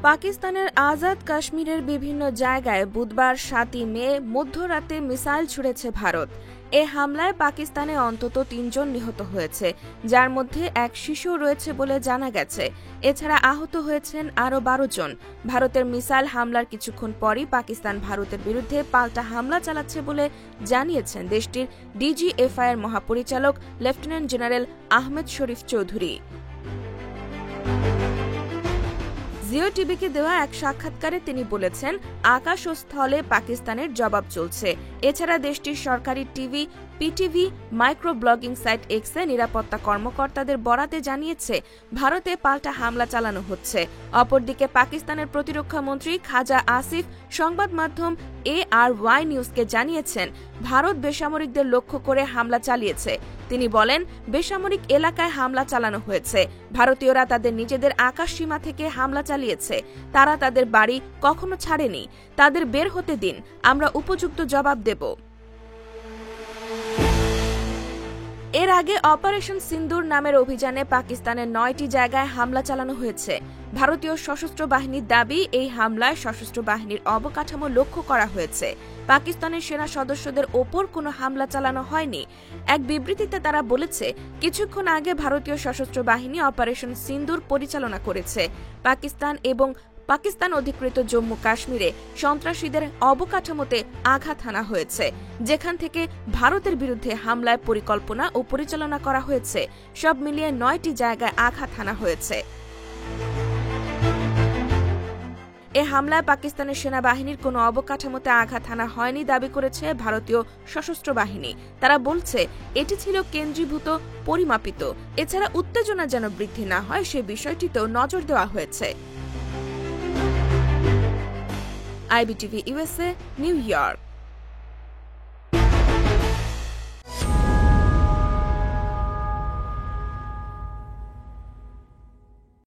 পাকিস্তানের আজাদ কাশ্মীরের বিভিন্ন জায়গায় বুধবার ৭ই মে মধ্যরাতে মিসাইল ছুড়েছে ভারত। এ হামলায় পাকিস্তানে অন্তত ৩ জন নিহত হয়েছে, যার মধ্যে এক শিশু রয়েছে বলে জানা গেছে। এছাড়া আহত হয়েছেন আরও ১২ জন। ভারতের মিসাইল হামলার কিছুক্ষণ পরই পাকিস্তান ভারতের বিরুদ্ধে পাল্টা হামলা চালাচ্ছে বলে জানিয়েছেন দেশটির ডিজিএফআইয়ের মহাপরিচালক লেফটেন্যান্ট জেনারেল আহমেদ শরীফ চৌধুরী। জিও টিভিকে দেওয়া এক সাক্ষাৎকারে তিনি বলেছেন, আকাশ ও স্থলে পাকিস্তানের জবাব চলছে। এছাড়া দেশটির সরকারি TV PTV micro blogging site এক্সে নিরাপত্তা কর্মকর্তাদের বরাতে জানিয়েছে ভারতে পাল্টা হামলা চালানো হচ্ছে। অপরদিকে পাকিস্তানের প্রতিরক্ষা মন্ত্রী খাজা আসিফ সংবাদ মাধ্যম ARY নিউজকে জানিয়েছেন, ভারত বেসামরিকদের লক্ষ্য করে হামলা চালিয়েছে। তিনি বলেন, বেসামরিক এলাকায় হামলা চালানো হয়েছে। ভারতীয়রা তাদের নিজেদের আকাশ সীমা থেকে হামলা চালিয়েছে। তারা তাদের বাড়ি কখনো ছাড়েনি। তাদের বের হতে দিন, আমরা উপযুক্ত জবাব দেব। এর আগে অপারেশন সিন্দুর নামের অভিযানে পাকিস্তানের ৯টি জায়গায় হামলা চালানো হয়েছে। ভারতীয় সশস্ত্র বাহিনীর দাবি, এই হামলায় সশস্ত্র বাহিনীর অবকাঠামো লক্ষ্য করা হয়েছে। পাকিস্তানের সেনা সদস্যদের ওপর কোনো হামলা চালানো হয়নি। এক বিবৃতিতে তারা বলেছে, কিছুক্ষণ আগে ভারতীয় সশস্ত্র বাহিনী অপারেশন সিন্দুর পরিচালনা করেছে। পাকিস্তান অধিকৃত জম্মু কাশ্মীরে সন্ত্রাসীদের অবকাঠামোতে আঘাত হানা হয়েছে, যেখান থেকে ভারতের বিরুদ্ধে হামলায় পরিকল্পনা ও পরিচালনা করা হয়েছে। সব মিলিয়ে ৯টি জায়গায় আঘাত হানা হয়েছে। এ হামলায় পাকিস্তানের সেনাবাহিনীর কোনো অবকাঠামোতে আঘাত হানা হয়নি দাবি করেছে ভারতীয় সশস্ত্র বাহিনী। তারা বলছে, এটি ছিল কেন্দ্রীভূত, পরিমাপিত। এছাড়া উত্তেজনা যেন বৃদ্ধি না হয় সে বিষয়টিতেও নজর দেওয়া হয়েছে। IBTV USA, new York.